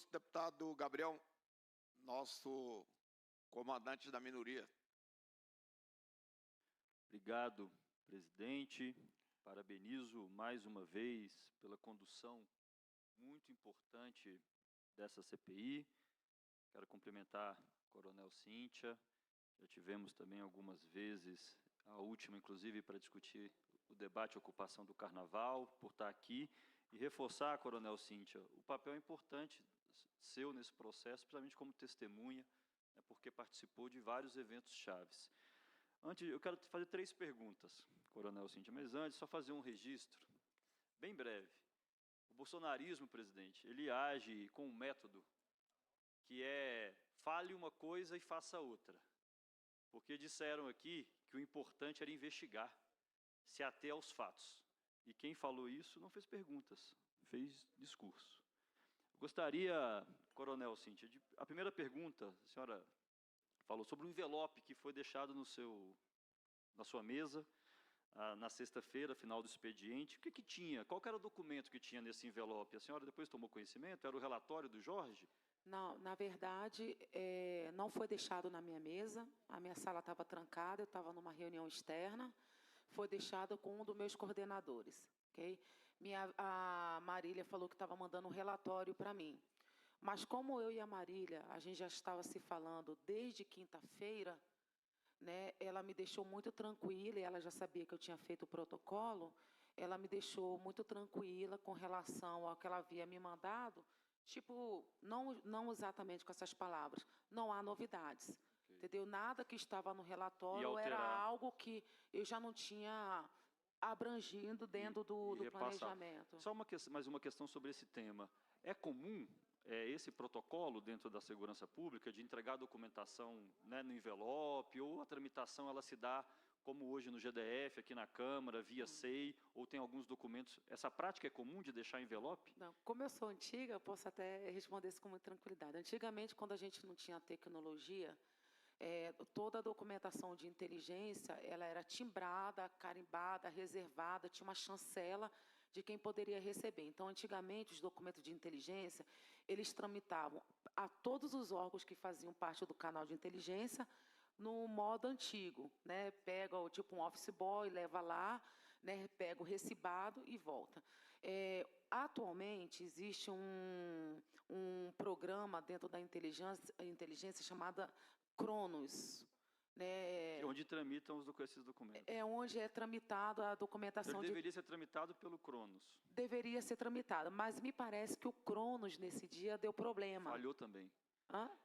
Ilustre deputado Gabriel, nosso comandante da minoria. Obrigado, presidente. Parabenizo mais uma vez pela condução muito importante dessa CPI. Quero cumprimentar a Coronel Cíntia. Já tivemos também algumas vezes, a última inclusive para discutir o debate e ocupação do Carnaval, por estar aqui, e reforçar, Coronel Cíntia, o papel importante seu nesse processo, principalmente como testemunha, porque participou de vários eventos chaves. Antes, eu quero fazer 3 perguntas, Coronel Cíntia, mas antes, só fazer um registro, bem breve. O bolsonarismo, presidente, ele age com um método que é fale uma coisa e faça outra. Porque disseram aqui que o importante era investigar, se ater aos fatos. E quem falou isso não fez perguntas, fez discurso. Eu gostaria, Coronel Cíntia, a primeira pergunta, a senhora falou sobre o envelope que foi deixado na sua mesa, na sexta-feira, final do expediente. O que tinha? Qual era o documento que tinha nesse envelope? A senhora depois tomou conhecimento? Era o relatório do Jorge? Não, na verdade, não foi deixado na minha mesa. A minha sala estava trancada, eu estava numa reunião externa. Foi deixado com um dos meus coordenadores. Okay? A Marília falou que estava mandando um relatório para mim. Mas como eu e a Marília, a gente já estava se falando desde quinta-feira, né, ela me deixou muito tranquila, e ela já sabia que eu tinha feito o protocolo, ela me deixou muito tranquila com relação ao que ela havia me mandado, tipo, não exatamente com essas palavras, não há novidades. Okay. Entendeu? Nada que estava no relatório era algo que eu já não tinha abrangindo dentro do planejamento. Só mais uma questão sobre esse tema. É comum esse protocolo dentro da segurança pública de entregar a documentação, né, no envelope, ou a tramitação ela se dá como hoje no GDF, aqui na Câmara, via SEI, ou tem alguns documentos. Essa prática é comum de deixar envelope? Não, como eu sou antiga, eu posso até responder isso com muita tranquilidade. Antigamente, quando a gente não tinha tecnologia, toda a documentação de inteligência ela era timbrada, carimbada, reservada, tinha uma chancela de quem poderia receber. Então, antigamente, os documentos de inteligência, eles tramitavam a todos os órgãos que faziam parte do canal de inteligência no modo antigo, né? Pega tipo um office boy, leva lá, né? Pega o recibado e volta. Atualmente, existe um programa dentro da inteligência chamada Cronos, né? Onde tramitam esses documentos. Onde é tramitado a documentação. Ele deveria ser tramitado pelo Cronos. Deveria ser tramitado, mas me parece que o Cronos, nesse dia, deu problema. Falhou também.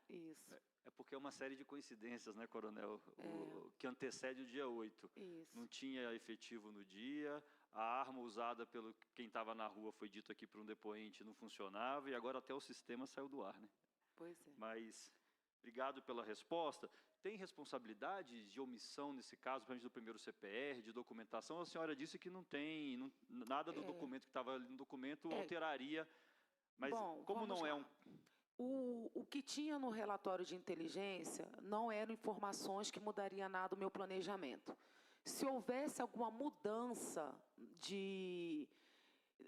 Isso. É porque é uma série de coincidências, né, Coronel? O que antecede o dia 8. Isso. Não tinha efetivo no dia, a arma usada pelo quem estava na rua, foi dito aqui por um depoente, não funcionava, e agora até o sistema saiu do ar, né? Pois é. Mas, obrigado pela resposta. Tem responsabilidade de omissão nesse caso, principalmente do primeiro CPR, de documentação? A senhora disse que não tem, nada do documento que estava ali no documento alteraria, mas bom, como não é um... O que tinha no relatório de inteligência não eram informações que mudariam nada do meu planejamento. Se houvesse alguma mudança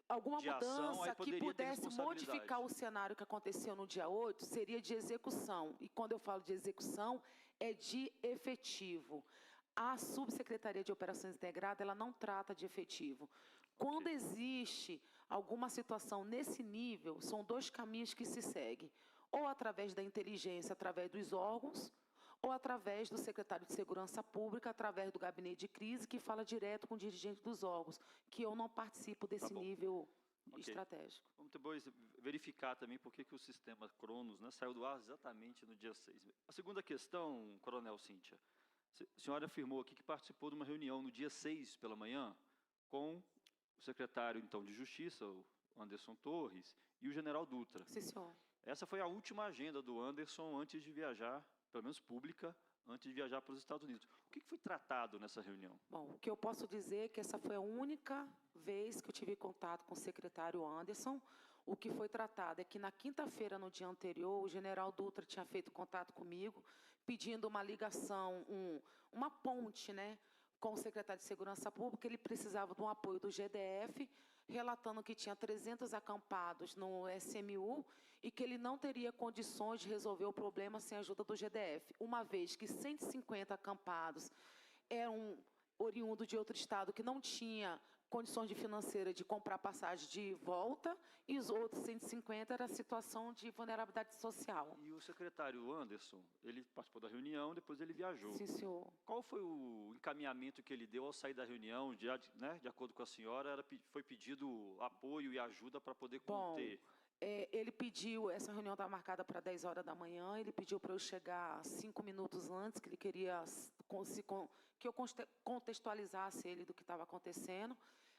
mudança que pudesse modificar o cenário que aconteceu no dia 8, seria de execução. E quando eu falo de execução, é de efetivo. A Subsecretaria de Operações Integradas, ela não trata de efetivo. Quando existe alguma situação nesse nível, são 2 caminhos que se seguem. Ou através da inteligência, através dos órgãos, ou através do secretário de Segurança Pública, através do gabinete de crise, que fala direto com o dirigente dos órgãos, que eu não participo desse nível estratégico. Vamos depois verificar também por que o sistema Cronos, né, saiu do ar exatamente no dia 6. A segunda questão, Coronel Cíntia, a senhora afirmou aqui que participou de uma reunião no dia 6 pela manhã com o secretário, então, de Justiça, o Anderson Torres, e o general Dutra. Sim, senhor. Essa foi a última agenda do Anderson antes de viajar, pelo menos pública, antes de viajar para os Estados Unidos. O que foi tratado nessa reunião? Bom, o que eu posso dizer é que essa foi a única vez que eu tive contato com o secretário Anderson. O que foi tratado é que na quinta-feira, no dia anterior, o general Dutra tinha feito contato comigo, pedindo uma ligação, uma ponte, né, com o secretário de Segurança Pública. Ele precisava de um apoio do GDF relatando que tinha 300 acampados no SMU e que ele não teria condições de resolver o problema sem a ajuda do GDF, uma vez que 150 acampados eram oriundos de outro estado que não tinha condições de financeira de comprar passagem de volta, e os outros 150 era situação de vulnerabilidade social. E o secretário Anderson, ele participou da reunião, depois ele viajou. Sim, senhor. Qual foi o encaminhamento que ele deu ao sair da reunião? De acordo com a senhora, foi pedido apoio e ajuda para poder conter? Ele pediu, essa reunião estava marcada para 10 horas da manhã, ele pediu para eu chegar 5 minutos antes, que ele queria que eu contextualizasse ele do que estava acontecendo.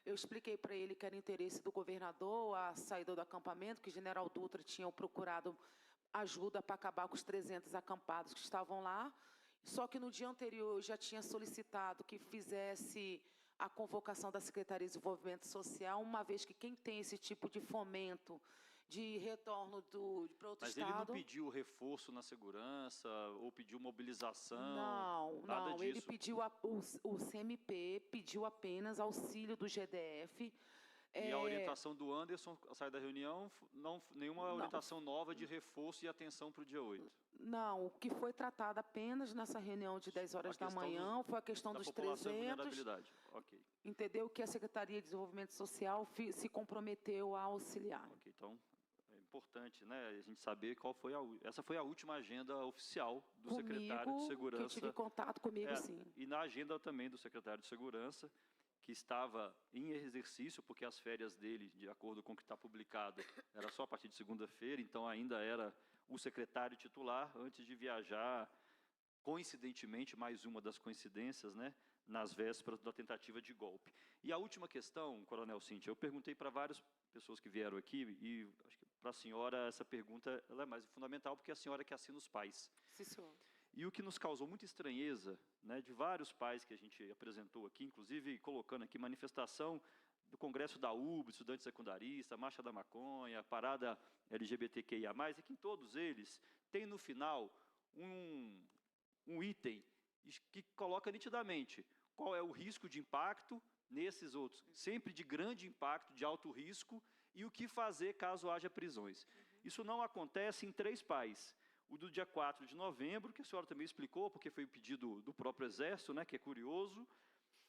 Eu expliquei para ele que era interesse do governador a saída do acampamento, que o general Dutra tinha procurado ajuda para acabar com os 300 acampados que estavam lá. Só que no dia anterior eu já tinha solicitado que fizesse a convocação da Secretaria de Desenvolvimento Social, uma vez que quem tem esse tipo de fomento de retorno para outro Mas estado... ele não pediu reforço na segurança ou pediu mobilização? Não, disso. ele pediu, o CMP pediu apenas auxílio do GDF. E a orientação do Anderson, a sair da reunião, nenhuma orientação nova de reforço e atenção para o dia 8? Não, o que foi tratado apenas nessa reunião de 10 horas da manhã foi a questão dos 300, okay. Entendeu? Que a Secretaria de Desenvolvimento Social se comprometeu a auxiliar. Ok, então é importante, né, a gente saber qual foi essa foi a última agenda oficial do secretário de Segurança. Que tive contato comigo, sim. E na agenda também do secretário de Segurança, que estava em exercício, porque as férias dele, de acordo com o que está publicado, era só a partir de segunda-feira, então ainda era o secretário titular, antes de viajar, coincidentemente, mais uma das coincidências, né, nas vésperas da tentativa de golpe. E a última questão, Coronel Cíntia, eu perguntei para várias pessoas que vieram aqui, e acho que para a senhora essa pergunta ela é mais fundamental, porque é a senhora que assina os pais. Sim, senhor. E o que nos causou muita estranheza, né, de vários pais que a gente apresentou aqui, inclusive colocando aqui manifestação do Congresso da UB, Estudante Secundarista, Marcha da Maconha, Parada LGBTQIA+, é que em todos eles tem no final um item que coloca nitidamente qual é o risco de impacto nesses outros, sempre de grande impacto, de alto risco, e o que fazer caso haja prisões. Isso não acontece em 3 pais. O do dia 4 de novembro, que a senhora também explicou, porque foi o pedido do próprio Exército, né, que é curioso.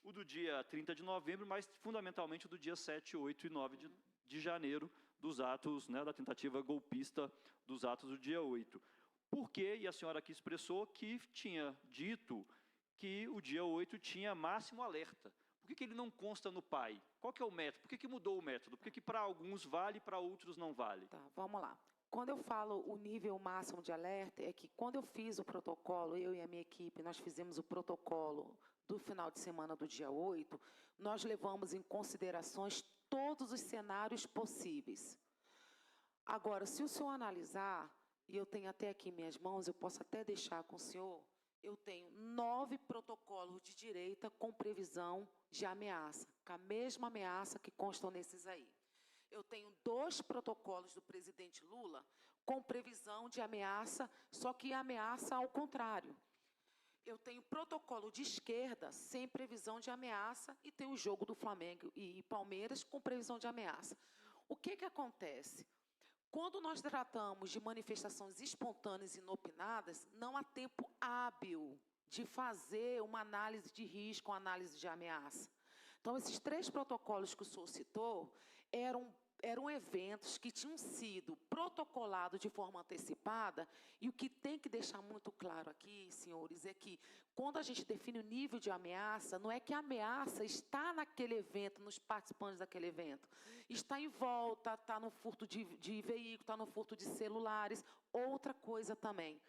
O do dia 30 de novembro, mas fundamentalmente o do dia 7, 8 e 9 de janeiro, dos atos, né, da tentativa golpista dos atos do dia 8. Por quê? E a senhora aqui expressou que tinha dito que o dia 8 tinha máximo alerta. Por que ele não consta no PAI? Qual que é o método? Por que mudou o método? Por que para alguns vale e para outros não vale? Tá, vamos lá. Quando eu falo o nível máximo de alerta, é que quando eu fiz o protocolo, eu e a minha equipe, nós fizemos o protocolo do final de semana do dia 8, nós levamos em considerações todos os cenários possíveis. Agora, se o senhor analisar, e eu tenho até aqui em minhas mãos, eu posso até deixar com o senhor, eu tenho 9 protocolos de direita com previsão de ameaça, com a mesma ameaça que constam nesses aí. Eu tenho 2 protocolos do presidente Lula com previsão de ameaça, só que ameaça ao contrário. Eu tenho protocolo de esquerda sem previsão de ameaça e tenho o jogo do Flamengo e Palmeiras com previsão de ameaça. O que acontece? Quando nós tratamos de manifestações espontâneas e inopinadas, não há tempo hábil de fazer uma análise de risco, uma análise de ameaça. Então, esses 3 protocolos que o senhor citou eram eventos que tinham sido protocolados de forma antecipada, e o que tem que deixar muito claro aqui, senhores, é que quando a gente define o nível de ameaça, não é que a ameaça está naquele evento, nos participantes daquele evento. Está em volta, está no furto de veículo, está no furto de celulares. Outra coisa também,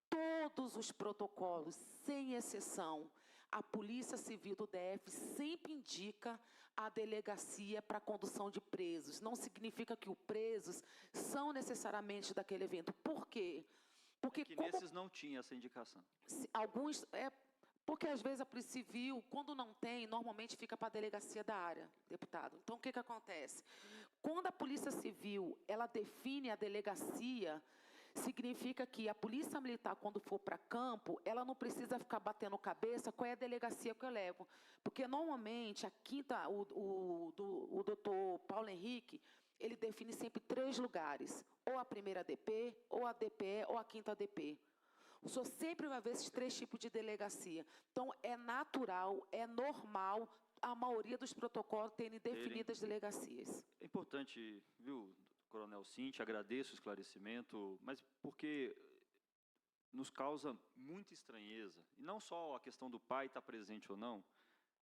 todos os protocolos, sem exceção, a Polícia Civil do DF sempre indica a delegacia para a condução de presos. Não significa que os presos são necessariamente daquele evento. Por quê? Porque nesses não tinha essa indicação. Alguns... Porque, às vezes, a Polícia Civil, quando não tem, normalmente fica para a delegacia da área, deputado. Então, o que acontece? Quando a Polícia Civil ela define a delegacia, significa que a polícia militar, quando for para campo, ela não precisa ficar batendo cabeça qual é a delegacia que eu levo. Porque, normalmente, o doutor Paulo Henrique, ele define sempre 3 lugares, ou a primeira DP, ou a DPE, ou a 5ª DP. O senhor sempre vai ver esses 3 tipos de delegacia. Então, é natural, é normal a maioria dos protocolos terem definidas delegacias. É importante, viu, Coronel Cinti, agradeço o esclarecimento, mas porque nos causa muita estranheza, e não só a questão do pai estar presente ou não,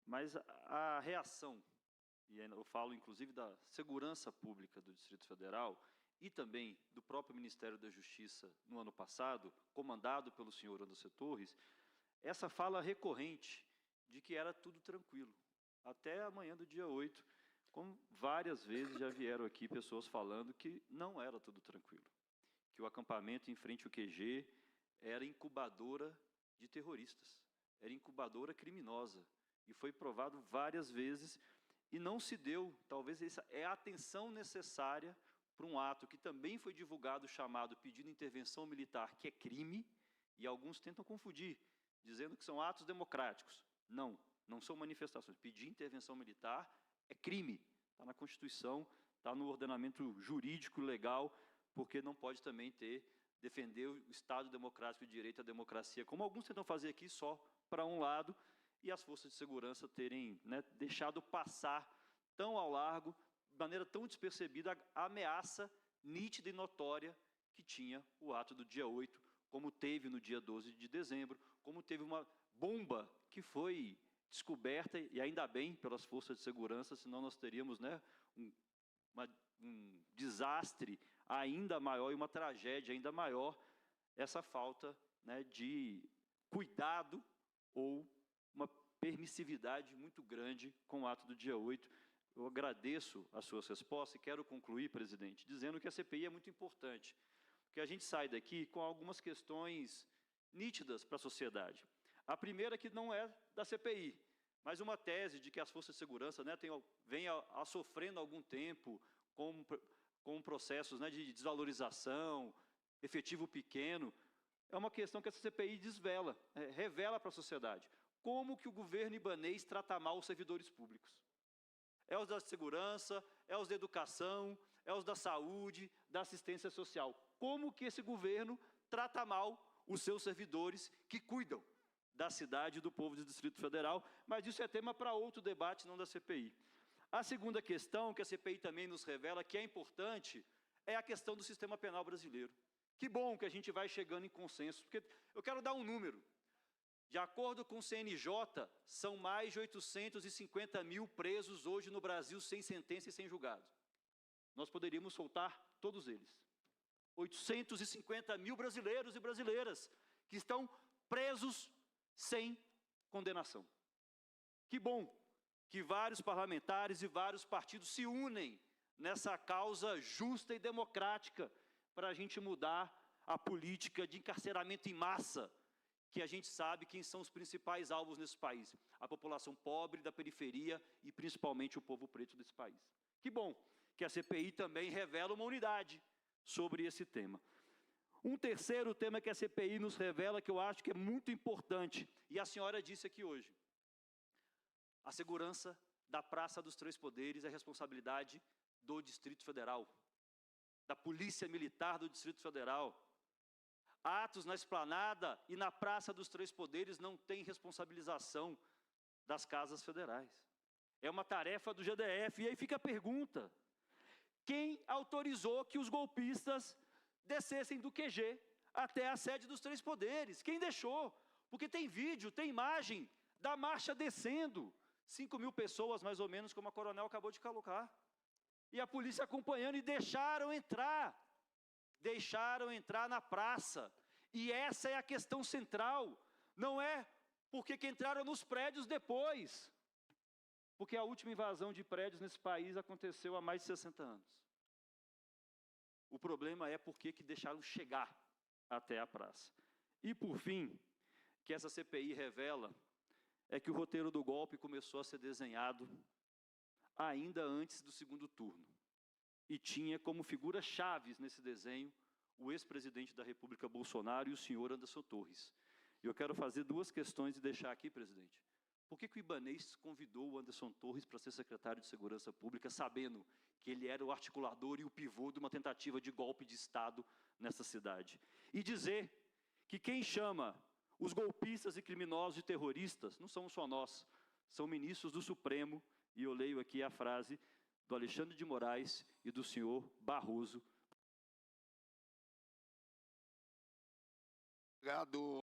mas a reação, e eu falo inclusive da segurança pública do Distrito Federal, e também do próprio Ministério da Justiça no ano passado, comandado pelo senhor Anderson Torres, essa fala recorrente de que era tudo tranquilo, até amanhã do dia 8, como várias vezes já vieram aqui pessoas falando que não era tudo tranquilo, que o acampamento em frente ao QG era incubadora de terroristas, era incubadora criminosa, e foi provado várias vezes, e não se deu, talvez essa é a atenção necessária para um ato que também foi divulgado, chamado pedido de intervenção militar, que é crime, e alguns tentam confundir, dizendo que são atos democráticos. Não, não são manifestações. Pedir intervenção militar é crime, está na Constituição, está no ordenamento jurídico legal, porque não pode também defender o Estado democrático de direito à democracia, como alguns tentam fazer aqui só para um lado, e as forças de segurança terem deixado passar tão ao largo, de maneira tão despercebida, a ameaça nítida e notória que tinha o ato do dia 8, como teve no dia 12 de dezembro, como teve uma bomba que foi descoberta, e ainda bem, pelas forças de segurança, senão nós teríamos um desastre ainda maior e uma tragédia ainda maior, essa falta de cuidado ou uma permissividade muito grande com o ato do dia 8. Eu agradeço as suas respostas e quero concluir, presidente, dizendo que a CPI é muito importante, porque a gente sai daqui com algumas questões nítidas para a sociedade. A primeira que não é da CPI, mas uma tese de que as forças de segurança vêm sofrendo há algum tempo com processos de desvalorização, efetivo pequeno, é uma questão que essa CPI revela para a sociedade. Como que o governo ibanês trata mal os servidores públicos? É os da segurança, é os da educação, é os da saúde, da assistência social. Como que esse governo trata mal os seus servidores que cuidam da cidade e do povo do Distrito Federal? Mas isso é tema para outro debate, não da CPI. A segunda questão, que a CPI também nos revela, que é importante, é a questão do sistema penal brasileiro. Que bom que a gente vai chegando em consenso, porque eu quero dar um número. De acordo com o CNJ, são mais de 850 mil presos hoje no Brasil sem sentença e sem julgado. Nós poderíamos soltar todos eles. 850 mil brasileiros e brasileiras que estão presos sem condenação. Que bom que vários parlamentares e vários partidos se unem nessa causa justa e democrática para a gente mudar a política de encarceramento em massa, que a gente sabe quem são os principais alvos nesse país, a população pobre da periferia e principalmente o povo preto desse país. Que bom que a CPI também revela uma unidade sobre esse tema. Um terceiro tema que a CPI nos revela, que eu acho que é muito importante, e a senhora disse aqui hoje, a segurança da Praça dos Três Poderes é responsabilidade do Distrito Federal, da Polícia Militar do Distrito Federal. Atos na Esplanada e na Praça dos Três Poderes não tem responsabilização das casas federais. É uma tarefa do GDF. E aí fica a pergunta, quem autorizou que os golpistas descessem do QG até a sede dos Três Poderes? Quem deixou? Porque tem vídeo, tem imagem da marcha descendo. 5.000 pessoas, mais ou menos, como a coronel acabou de colocar. E a polícia acompanhando e deixaram entrar na praça, e essa é a questão central, não é porque que entraram nos prédios depois, porque a última invasão de prédios nesse país aconteceu há mais de 60 anos. O problema é porque que deixaram chegar até a praça. E por fim, que essa CPI revela, é que o roteiro do golpe começou a ser desenhado ainda antes do segundo turno. E tinha como figuras chaves nesse desenho o ex-presidente da República Bolsonaro e o senhor Anderson Torres. E eu quero fazer duas questões e deixar aqui, presidente. Por que o Ibanez convidou o Anderson Torres para ser secretário de Segurança Pública, sabendo que ele era o articulador e o pivô de uma tentativa de golpe de Estado nessa cidade? E dizer que quem chama os golpistas e criminosos de terroristas não somos só nós, são ministros do Supremo, e eu leio aqui a frase do Alexandre de Moraes e do senhor Barroso. Obrigado.